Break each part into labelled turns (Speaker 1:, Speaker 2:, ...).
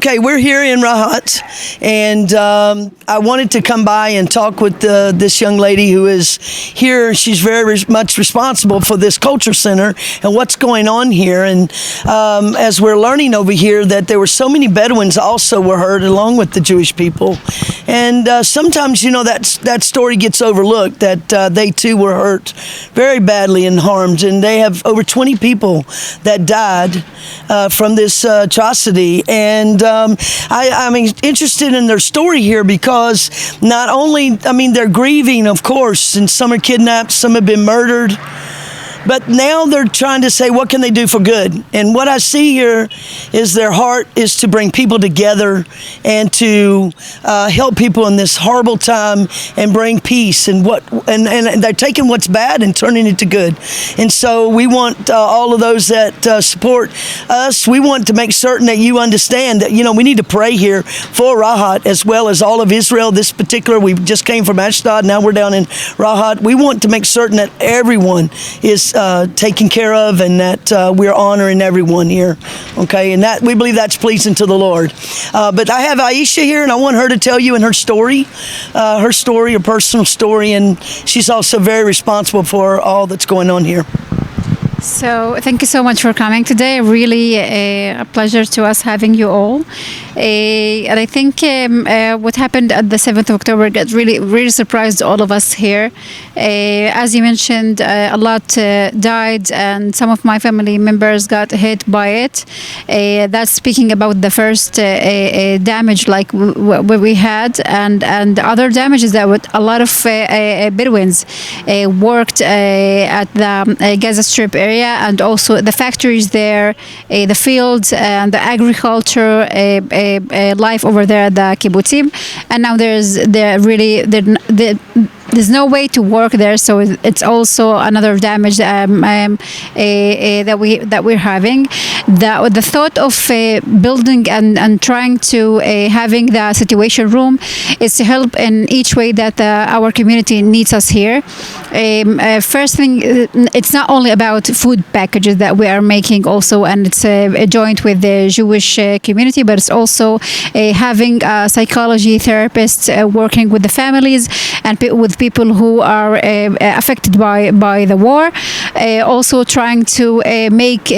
Speaker 1: Okay, we're here in Rahat, and I wanted to come by and talk with this young lady who is here. She's very much responsible for this culture center and what's going on here. And as we're learning over here that there were so many Bedouins also were hurt along with the Jewish people. And sometimes, that story gets overlooked, that they too were hurt very badly and harmed. And they have over 20 people that died from this atrocity. And I'm interested in their story here because not only, they're grieving, of course, and some are kidnapped, some have been murdered. But now they're trying to say, what can they do for good? And what I see here is their heart is to bring people together and to help people in this horrible time and bring peace. And they're taking what's bad and turning it to good. And so we want all of those that support us, we want to make certain that you understand that, we need to pray here for Rahat as well as all of Israel. This particular, we just came from Ashdod, now we're down in Rahat. We want to make certain that everyone is taken care of and that we're honoring everyone here, okay? And that we believe that's pleasing to the Lord. But I have Iesha here, and I want her to tell you her story, her personal story, and she's also very responsible for all that's going on here.
Speaker 2: So thank you so much for coming today. Really a pleasure to us having you all. And I think what happened at the 7th of October got really surprised all of us here. As you mentioned, a lot died and some of my family members got hit by it. That's speaking about the first damage like what we had, and other damages that a lot of Bedouins worked at the Gaza Strip area, and also the factories there, the fields and the agriculture life over there at the kibbutzim. And now there's no way to work there, so it's also another damage that we're having. The thought of building and trying to having the situation room is to help in each way that our community needs us here. First thing, it's not only about food packages that we are making also, and it's a joint with the Jewish community, but it's also having psychology therapists working with the families and with people who are affected by the war. Also trying to make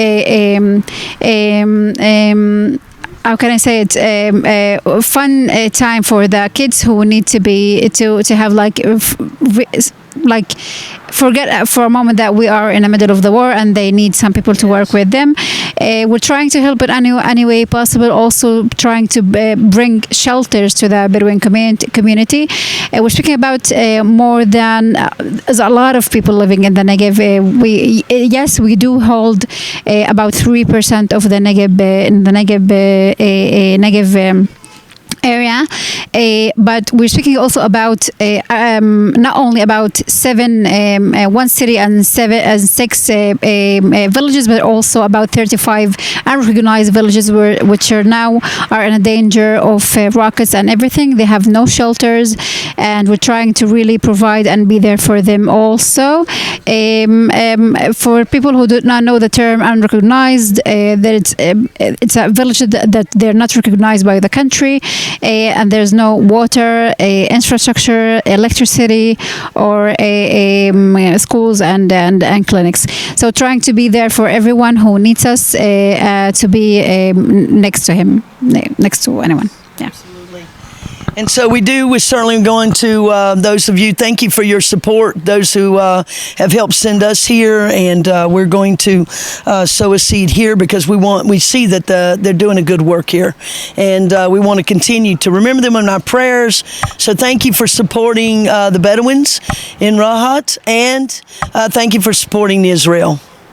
Speaker 2: how can I say it, a fun time for the kids who need to have forget for a moment that we are in the middle of the war and they need some people to work with them. We're trying to help in any way possible, also trying to bring shelters to the Bedouin community. We're speaking about more than there's a lot of people living in the Negev. We do hold about 3% of the Negev in the Negev area, but we're speaking also about not only about one city and six villages, but also about 35 unrecognized villages which are now in a danger of rockets and everything. They have no shelters, and we're trying to really provide and be there for them also. For people who do not know the term unrecognized, that it's a village that they're not recognized by the country. And there's no water, infrastructure, electricity, or schools and clinics. So trying to be there for everyone who needs us, to be next to him, next to anyone. Yeah.
Speaker 1: And so we're certainly going to those of you, thank you for your support, those who have helped send us here, and we're going to sow a seed here because we see that they're doing a good work here, and we want to continue to remember them in our prayers. So thank you for supporting the Bedouins in Rahat, and thank you for supporting Israel.